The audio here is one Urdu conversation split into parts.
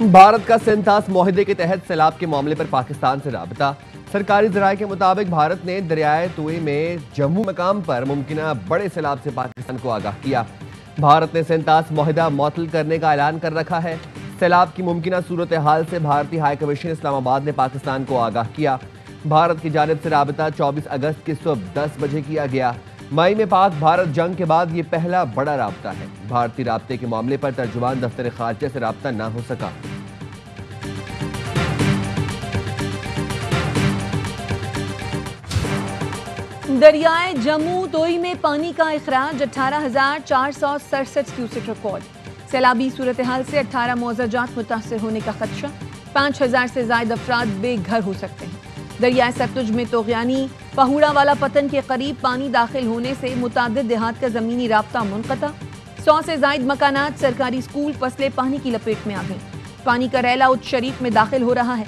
بھارت کا سینتاس معاہدے کے تحت سیلاب کے معاملے پر پاکستان سے رابطہ۔ سرکاری ذرائع کے مطابق بھارت نے دریائے توئی میں جموں مقام پر ممکنہ بڑے سیلاب سے پاکستان کو آگاہ کیا۔ بھارت نے سینتاس معاہدہ معطل کرنے کا اعلان کر رکھا ہے۔ سیلاب کی ممکنہ صورتحال سے بھارتی ہائی کمیشن اسلام آباد نے پاکستان کو آگاہ کیا۔ بھارت کی جانب سے رابطہ 24 اگست کی صبح 10 بجے کیا گیا۔ مئی میں پاک بھارت جنگ کے بعد یہ پہلا بڑا رابطہ ہے۔ بھارتی رابطے کے معاملے پر ترجمان دفتر خارجہ سے رابطہ نہ ہو سکا۔ دریائے جموں توئی میں پانی کا اخراج 18,467 کیوسک ریکارڈ۔ سیلابی صورتحال سے 18 معزہ جات متاثر ہونے کا خدشہ، 5,000 سے زائد افراد بے گھر ہو سکتے ہیں۔ دریائے ستلج میں توغیانی پہوڑا والا پتن کے قریب پانی داخل ہونے سے متعدد دیہات کا زمینی رابطہ منقطع، 100 سے زائد مکانات، سرکاری سکول فصلیں پانی کی لپیٹ میں آ گئیں۔ پانی کا ریلا اچ شریف میں داخل ہو رہا ہے۔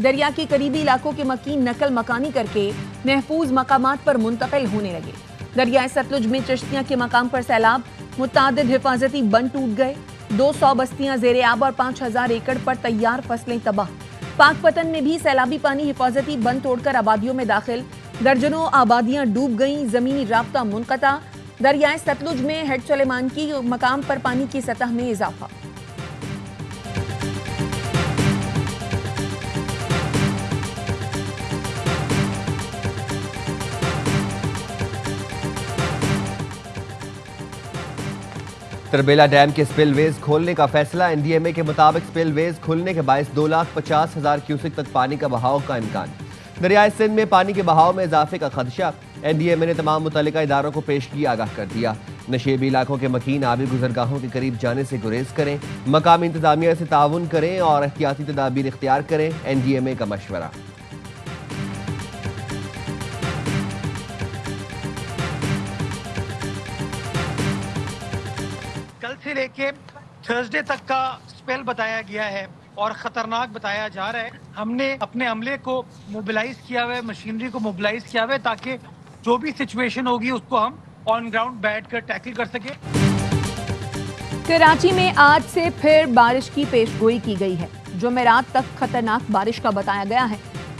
دریا کے قریبی علاقوں کے مکین نقل مکانی کر کے محفوظ مقامات پر منتقل ہونے لگے۔ دریائے ستلج میں چشتیاں کے مقام پر سیلاب، متعدد حفاظتی بند ٹوٹ گئے، 200 بستیاں زیر آب اور 5,000 ایکڑ پر تیار فصلیں تباہ۔ پاک پتن میں بھی سیلابی پانی حفاظتی بند توڑ کر آبادیوں میں داخل، درجنوں آبادیاں ڈوب گئیں، زمینی رابطہ منقطع۔ دریائے ستلج میں ہیڈ سلیمان کی مقام پر پانی کی سطح میں اضافہ۔ تربیلا ڈیم کے سپل ویز کھولنے کا فیصلہ۔ این ڈی ایم اے کے مطابق سپل ویز کھلنے کے باعث 2,50,000 کیوسک تک پانی کا بہاؤ کا امکان۔ دریائے سندھ میں پانی کے بہاؤ میں اضافے کا خدشہ۔ این ڈی ایم اے نے تمام متعلقہ اداروں کو پیشگی آگاہ کر دیا۔ نشیبی علاقوں کے مکین آبی گزرگاہوں کے قریب جانے سے گریز کریں، مقامی انتظامیہ سے تعاون کریں اور احتیاطی تدابیر اختیار کریں۔ این ڈی ایم اے کا مشورہ۔ کل سے لے کے تھرسڈے تک کا سپیل بتایا گیا ہے اور خطرناک بتایا جا رہا ہے۔ ہم نے اپنے عملے کو موبلائز کیا ہوا ہے، مشینری کو موبلائز کیا ہوا ہے تاکہ جو بھی سچویشن ہوگی اس کو ہم آن گراؤنڈ بیٹھ کر ٹیکل کر سکیں۔ کراچی میں آج سے پھر بارش کی پیش گوئی کی گئی ہے۔ جمعرات تک خطرناک بارش کا بتایا گیا ہے۔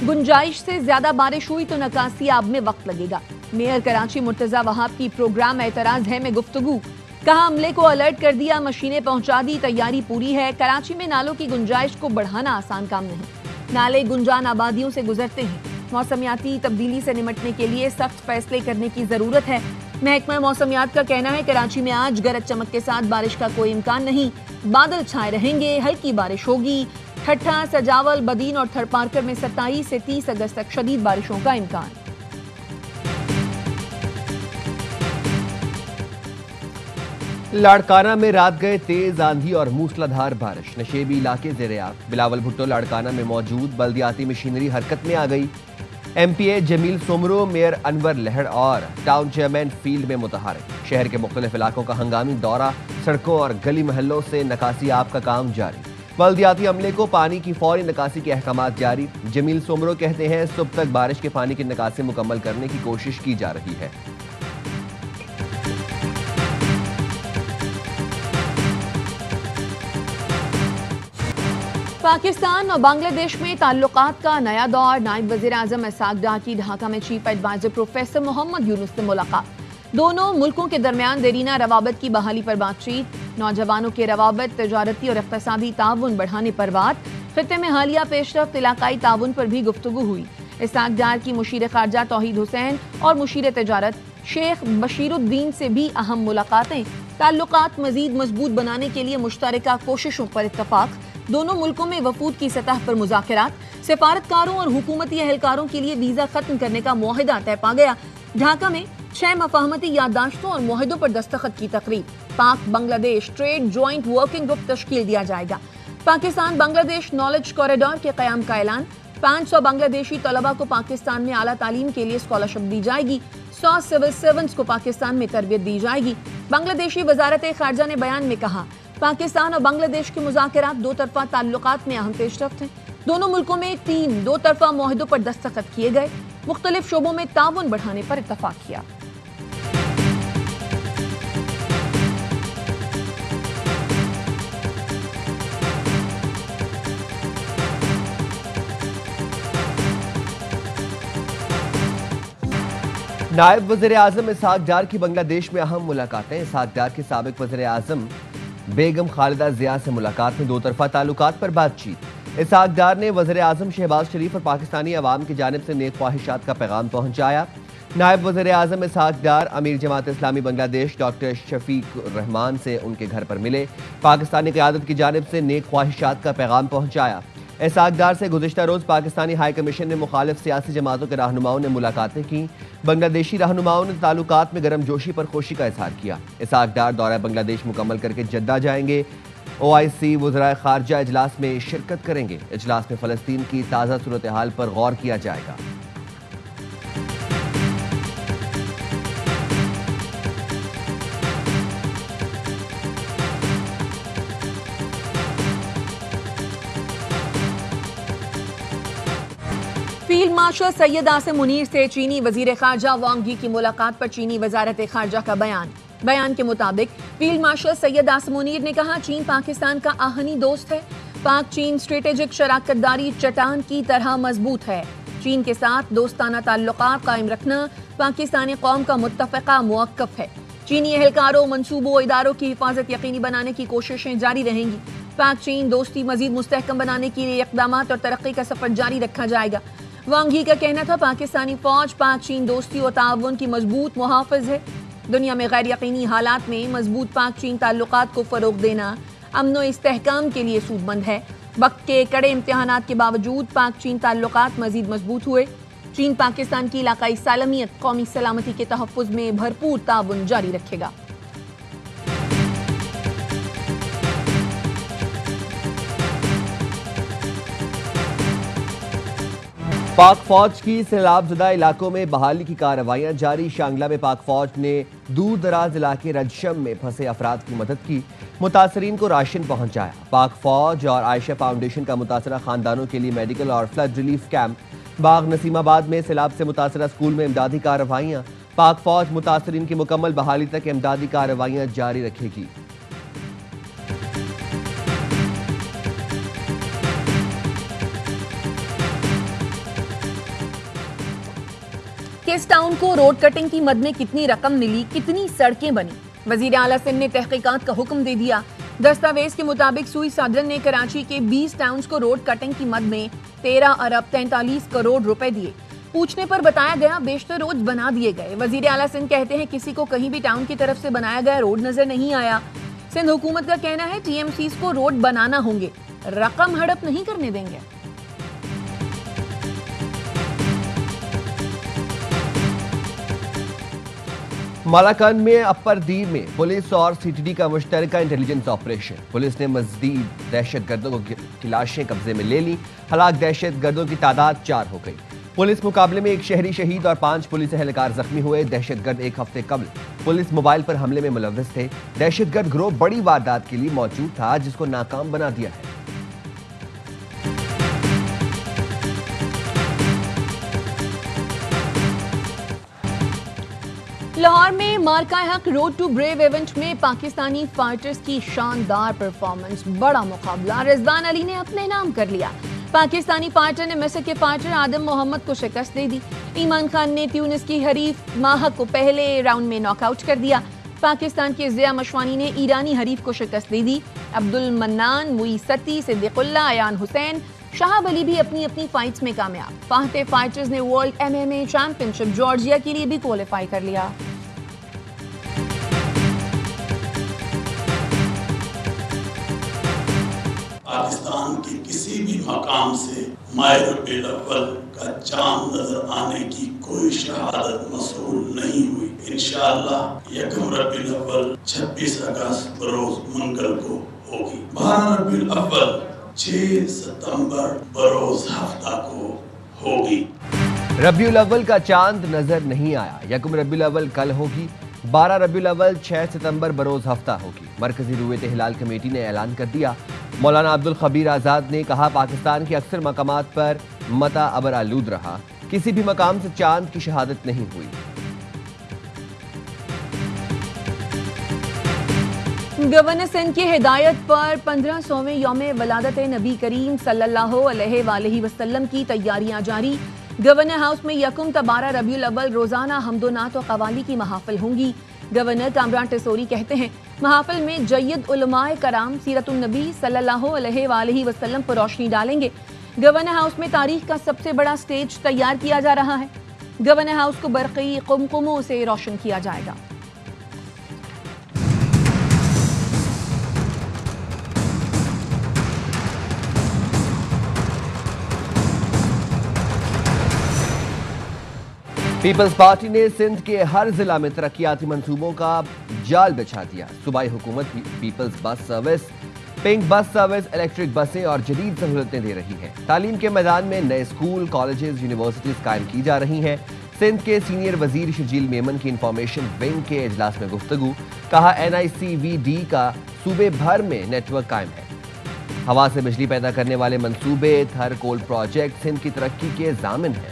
گنجائش سے زیادہ بارش ہوئی تو نکاسی آب میں وقت لگے گا۔ میئر کراچی مرتضی وہاب کی پروگرام اعتراض ہے میں گفتگو، کہا عملے کو الرٹ کر دیا، مشینیں پہنچا دی، تیاری پوری ہے۔ کراچی میں نالوں کی گنجائش کو بڑھانا آسان کام نہیں، نالے گنجان آبادیوں سے گزرتے ہیں۔ موسمیاتی تبدیلی سے نمٹنے کے لیے سخت فیصلے کرنے کی ضرورت ہے۔ محکمہ موسمیات کا کہنا ہے کراچی میں آج گرج چمک کے ساتھ بارش کا کوئی امکان نہیں، بادل چھائے رہیں گے، ہلکی بارش ہوگی۔ ٹھٹھا، سجاول، بدین اور تھر پارکر میں 27 سے 30 اگست تک شدید بارشوں کا امکان۔ لاڑکانہ میں رات گئے تیز آندھی اور موسلا دھار بارش، نشیبی علاقے زیر آب۔ بلاول بھٹو لاڑکانہ میں موجود بلدیاتی مشینری حرکت میں آ گئی۔ ایم پی اے جمیل سومرو، میئر انور لہڑ اور ٹاؤن چیئرمین فیلڈ میں متحرک۔ شہر کے مختلف علاقوں کا ہنگامی دورہ، سڑکوں اور گلی محلوں سے نکاسی آب کا کام جاری۔ بلدیاتی عملے کو پانی کی فوری نکاسی کے احکامات جاری۔ جمیل سومرو کہتے ہیں صبح تک بارش کے پانی کی نکاسی مکمل کرنے کی کوشش کی جا رہی ہے۔ پاکستان اور بنگلہ دیش میں تعلقات کا نیا دور، نائب وزیر اعظم اسحاق ڈار کی ڈھاکہ میں چیف ایڈوائزر پروفیسر محمد یونس سے ملاقات۔ دونوں ملکوں کے درمیان دیرینہ روابط کی بحالی پر بات چیت، نوجوانوں کے روابط، تجارتی اور اقتصادی تعاون بڑھانے پر بات، خطے میں حالیہ پیش رفت، علاقائی تعاون پر بھی گفتگو ہوئی۔ اسحاق ڈار کی مشیر خارجہ توحید حسین اور مشیر تجارت شیخ بشیر الدین سے بھی اہم ملاقاتیں۔ تعلقات مزید مضبوط بنانے کے لیے مشترکہ کوششوں پر اتفاق۔ دونوں ملکوں میں وفود کی سطح پر مذاکرات، سفارتکاروں اور حکومتی اہلکاروں کے لیے ویزا ختم کرنے کا معاہدہ طے پا گیا۔ ڈھاکہ میں 6 مفاہمتی یادداشتوں اور معاہدوں پر دستخط کی تقریب۔ پاک بنگلہ دیش ٹریڈ جوائنٹ ورکنگ گروپ تشکیل دیا جائے گا۔ پاکستان بنگلہ دیش نالج کوریڈور کے قیام کا اعلان۔ 500 بنگلہ دیشی طلبہ کو پاکستان میں اعلیٰ تعلیم کے لیے اسکالرشپ دی جائے گی۔ 100 سول سرونٹس کو پاکستان میں تربیت دی جائے گی۔ بنگلہ دیشی وزارت خارجہ نے بیان میں کہا پاکستان اور بنگلہ دیش کے مذاکرات دو طرفہ تعلقات میں اہم پیش رفت ہیں۔ دونوں ملکوں میں 3 دو طرفہ معاہدوں پر دستخط کیے گئے، مختلف شعبوں میں تعاون بڑھانے پر اتفاق کیا۔ نائب وزیر اعظم اسحاق ڈار کی بنگلہ دیش میں اہم ملاقاتیں۔ اسحاق ڈار کے سابق وزیر اعظم بیگم خالدہ ضیاء سے ملاقات میں دو طرفہ تعلقات پر بات چیت۔ اسحاق ڈار نے وزیر اعظم شہباز شریف اور پاکستانی عوام کی جانب سے نیک خواہشات کا پیغام پہنچایا۔ نائب وزیر اعظم اسحاق ڈار امیر جماعت اسلامی بنگلہ دیش ڈاکٹر شفیق الرحمان سے ان کے گھر پر ملے، پاکستانی قیادت کی جانب سے نیک خواہشات کا پیغام پہنچایا۔ اسحاق ڈار سے گزشتہ روز پاکستانی ہائی کمیشن میں مخالف سیاسی جماعتوں کے رہنماؤں نے ملاقاتیں کی۔ بنگلہ دیشی رہنماؤں نے تعلقات میں گرم جوشی پر خوشی کا اظہار کیا۔ اسحاق ڈار دورہ بنگلہ دیش مکمل کر کے جدہ جائیں گے۔ OIC وزرائے خارجہ اجلاس میں شرکت کریں گے۔ اجلاس میں فلسطین کی تازہ صورتحال پر غور کیا جائے گا۔ فیلڈ مارشل سید عاصم منیر سے چینی وزیر خارجہ وانگ یی کی ملاقات پر چینی وزارت خارجہ کا بیان کے مطابق فیلڈ مارشل سید عاصم منیر نے کہا چین پاکستان کا آہنی دوست ہے۔ پاک چین اسٹریٹجک شراکت داری چٹان کی طرح مضبوط ہے۔ چین کے ساتھ دوستانہ تعلقات قائم رکھنا پاکستانی قوم کا متفقہ موقف ہے۔ چینی اہلکاروں، منصوبوں، اداروں کی حفاظت یقینی بنانے کی کوششیں جاری رہیں گی۔ پاک چین دوستی مزید مستحکم بنانے کے لیے اقدامات اور ترقی کا سفر جاری رکھا جائے گا۔ وانگ یی کا کہنا تھا پاکستانی فوج پاک چین دوستی و تعاون کی مضبوط محافظ ہے۔ دنیا میں غیر یقینی حالات میں مضبوط پاک چین تعلقات کو فروغ دینا امن و استحکام کے لیے سود مند ہے۔ وقت کے کڑے امتحانات کے باوجود پاک چین تعلقات مزید مضبوط ہوئے۔ چین پاکستان کی علاقائی سالمیت، قومی سلامتی کے تحفظ میں بھرپور تعاون جاری رکھے گا۔ پاک فوج کی سیلاب زدہ علاقوں میں بحالی کی کارروائیاں جاری۔ شانگلہ میں پاک فوج نے دور دراز علاقے رجشم میں پھنسے افراد کی مدد کی، متاثرین کو راشن پہنچایا۔ پاک فوج اور عائشہ فاؤنڈیشن کا متاثرہ خاندانوں کے لیے میڈیکل اور فلڈ ریلیف کیمپ۔ باغ نسیم آباد میں سیلاب سے متاثرہ اسکول میں امدادی کارروائیاں۔ پاک فوج متاثرین کی مکمل بحالی تک امدادی کارروائیاں جاری رکھے گی۔ کس ٹاؤن کو روڈ کٹنگ کی مد میں کتنی رقم ملی، کتنی سڑکیں بنی؟ وزیر اعلیٰ سندھ نے تحقیقات کا حکم دے دیا۔ دستاویز کے مطابق سوئی صدر نے کراچی کے 20 ٹاؤنز کو روڈ کٹنگ کی مد میں 13 ارب 43 کروڑ روپے دیے۔ پوچھنے پر بتایا گیا بیشتر روڈ بنا دیے گئے۔ وزیر اعلیٰ سندھ کہتے ہیں کسی کو کہیں بھی ٹاؤن کی طرف سے بنایا گیا روڈ نظر نہیں آیا۔ سندھ حکومت کا کہنا ہے TMCs کو روڈ بنانا ہوں گے، رقم ہڑپ نہیں کرنے دیں گے۔ مالاکنڈ میں اپر دیر میں پولیس اور CTD کا مشترکہ انٹیلیجنس آپریشن۔ پولیس نے مزید دہشت گردوں کی لاشیں قبضے میں لے لی۔ ہلاک دہشت گردوں کی تعداد 4 ہو گئی۔ پولیس مقابلے میں ایک شہری شہید اور 5 پولیس اہلکار زخمی ہوئے۔ دہشت گرد ایک ہفتے قبل پولیس موبائل پر حملے میں ملوث تھے۔ دہشت گرد گروہ بڑی واردات کے لیے موجود تھا جس کو ناکام بنا دیا ہے۔ لاہور میں مارکہ حق روڈ ٹو بریو ایونٹ میں پاکستانی فائٹرز کی شاندار پرفارمنس، بڑا مقابلہ، رضوان علی نے اپنے نام کر لیا۔ پاکستانی فائٹر نے مصر کے فائٹر آدم محمد کو شکست دے دی۔ ایمان خان نے تیونس کی حریف ماہک کو پہلے راؤنڈ میں ناک آؤٹ کر دیا۔ پاکستان کے ضیاء مشوانی نے ایرانی حریف کو شکست دے دی۔ عبد المنان، موئی ستی، صدیق اللہ، ایان حسین، شہاب علی بھی اپنی اپنی فائٹس میں کامیاب۔ فاتح فائٹرز نے ورلڈ MMA چیمپئن شپ جارجیا کے لیے بھی کوالیفائی کر لیا۔ پاکستان کے کسی بھی مقام سے ماہ ربیع الاول کا چاند نظر آنے کی کوئی شہادت موصول نہیں ہوئی۔ انشاءاللہ یکم ربیع الاول 26 اگست بروز منگل کو ہوگی۔ 12 ربیع الاول 6 ستمبر بروز ہفتہ کو ہوگی۔ ربیع الاول کا چاند نظر نہیں آیا۔ یکم ربیع الاول کل ہوگی۔ 12 ربیع الاول 6 ستمبر بروز ہفتہ ہوگی۔ مرکزی رویت ہلال کمیٹی نے اعلان کر دیا۔ مولانا عبدالخبیر آزاد نے کہا پاکستان کے اکثر مقامات پر مطر ابر آلود رہا، کسی بھی مقام سے چاند کی شہادت نہیں ہوئی۔ گورنر سندھ کی ہدایت پر 1500ویں یوم ولادت نبی کریم صلی اللہ علیہ وآلہ وسلم کی تیاریاں جاری۔ گورنر ہاؤس میں یکم تا 12 ربیع الاول روزانہ حمد و نعت و قوالی کی محافل ہوں گی۔ گورنر کامران ٹیسوری کہتے ہیں محافل میں جید علماء کرام سیرت النبی صلی اللہ علیہ وآلہ وسلم پر روشنی ڈالیں گے۔ گورنر ہاؤس میں تاریخ کا سب سے بڑا سٹیج تیار کیا جا رہا ہے۔ گورنر ہاؤس کو برقی قمقموں سے روشن کیا جائے گا۔ پیپلز پارٹی نے سندھ کے ہر ضلع میں ترقیاتی منصوبوں کا جال بچھا دیا۔ صوبائی حکومت peoples bus service, pink bus service, electric بسیں اور جدید سہولتیں دے رہی ہے۔ تعلیم کے میدان میں نئے اسکول، کالجز، یونیورسٹیز قائم کی جا رہی ہیں۔ سندھ کے سینئر وزیر شرجیل میمن کی انفارمیشن ونگ کے اجلاس میں گفتگو، کہا NICVD کا صوبے بھر میں نیٹ ورک قائم ہے۔ ہوا سے بجلی پیدا کرنے والے منصوبے، تھر کول پروجیکٹ سندھ کی ترقی کے ضامن ہیں۔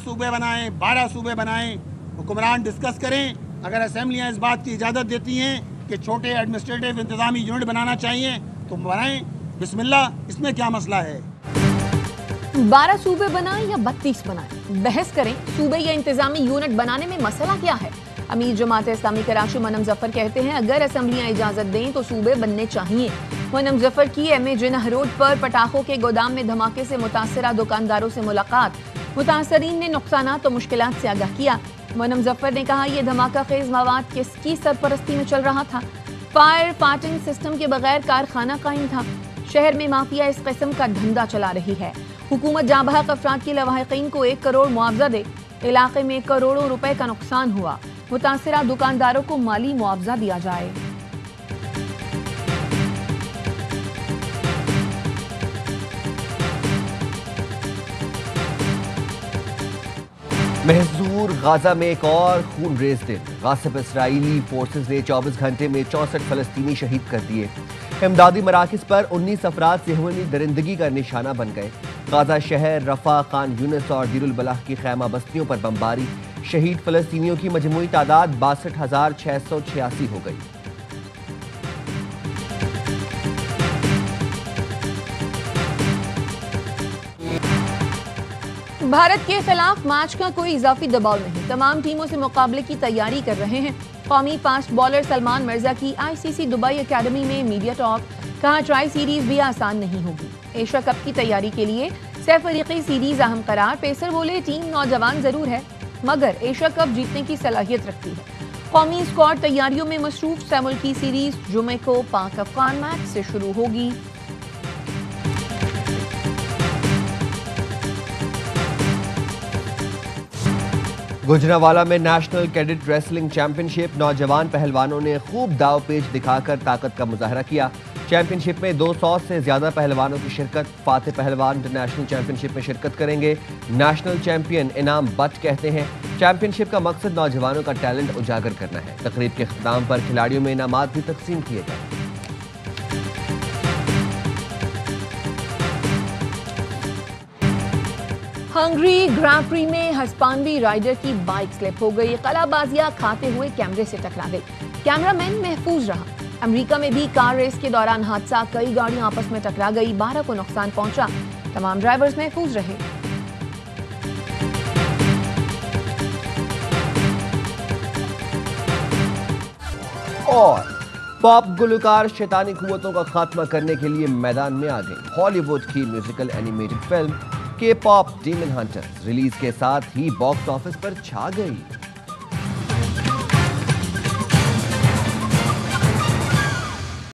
صوبے بنائیں، 12 صوبے بنائیں، حکمران ڈسکس کریں۔ اگر اسمبلیاں اس بات کی اجازت دیتی ہیں کہ چھوٹے ایڈمنسٹریٹو انتظامی یونٹ بنانا چاہیے تو بنائیں، بسم اللہ، اس میں کیا مسئلہ ہے؟ 12 صوبے بنائیں یا 32 بنائیں، بحث کریں۔ صوبے یا انتظامی یونٹ بنانے میں مسئلہ کیا ہے؟ امیر جماعت اسلامی کراچی منم ظفر کہتے ہیں اگر اسمبلیاں اجازت دیں تو صوبے بننے چاہیے۔ منم ظفر کی MA جناح روڈ پر پٹاخوں کے گودام میں دھماکے سے متاثرہ دکانداروں سے ملاقات، متاثرین نے نقصانات و مشکلات سے آگاہ کیا۔ منم ظفر نے کہا یہ دھماکہ خیز مواد کس کی سرپرستی میں چل رہا تھا؟ فائر فائٹنگ سسٹم کے بغیر کارخانہ قائم تھا۔ شہر میں مافیا اس قسم کا دھندا چلا رہی ہے۔ حکومت جاں بحق افراد کے لواحقین کو 1 کروڑ معاوضہ دے۔ علاقے میں کروڑوں روپے کا نقصان ہوا، متاثرہ دکانداروں کو مالی معاوضہ دیا جائے۔ محظور غازہ میں ایک اور خون ریز دن، غاصب اسرائیلی فورسز نے 24 گھنٹے میں 64 فلسطینی شہید کر دیے۔ امدادی مراکز پر 19 افراد صہیونی درندگی کا نشانہ بن گئے۔ غازہ شہر، رفح، خان یونس اور دیر البلح کی خیمہ بستیوں پر بمباری، شہید فلسطینیوں کی مجموعی تعداد 62,686 ہو گئی۔ بھارت کے خلاف میچ کا کوئی اضافی دباؤ نہیں، تمام ٹیموں سے مقابلے کی تیاری کر رہے ہیں۔ قومی فاسٹ بالر سلمان مرزا کی ICC دبئی اکیڈمی میں میڈیا ٹاک، کہا ٹرائی سیریز بھی آسان نہیں ہوگی۔ ایشیا کپ کی تیاری کے لیے سہ فریقی سیریز اہم قرار۔ پیسر بولے ٹیم نوجوان ضرور ہے مگر ایشیا کپ جیتنے کی صلاحیت رکھتی ہے۔ قومی اسکواڈ تیاریوں میں مصروف، سہ ملکی سیریز جمعے کو پاک افغان میچ سے شروع ہوگی۔ گجرانوالہ میں نیشنل کیڈٹ ریسلنگ چیمپئن شپ، نوجوان پہلوانوں نے خوب داؤ پیچ دکھا کر طاقت کا مظاہرہ کیا۔ چیمپئن شپ میں 200 سے زیادہ پہلوانوں کی شرکت۔ فاتح پہلوان انٹرنیشنل چیمپئن شپ میں شرکت کریں گے۔ نیشنل چیمپئن انعام بٹ کہتے ہیں چیمپئن شپ کا مقصد نوجوانوں کا ٹیلنٹ اجاگر کرنا ہے۔ تقریب کے اختتام پر کھلاڑیوں میں انعامات بھی تقسیم کیے گئے۔ ہنگری گرانڈ پری میں ہسپانوی رائیڈر کی بائک سلپ ہو گئی، قلعہ بازیاں کھاتے ہوئے کیمرے سے ٹکرا گئی۔ کیمرہ مین محفوظ رہا۔ امریکہ میں بھی کار ریس کے دوران حادثہ، کئی گاڑیاں آپس میں ٹکرا گئی، 12 کو نقصان پہنچا، تمام ڈرائیورز محفوظ رہے۔ اور پاپ گلوکار شیطانی قوتوں کا خاتمہ کرنے کے لیے میدان میں آ گئی۔ ہالی ووڈ کی میوزیکل اینیمیٹڈ فلم کے پاپ ڈیمن ہنٹر ریلیز کے ساتھ ہی باکس آفس پر چھا گئی۔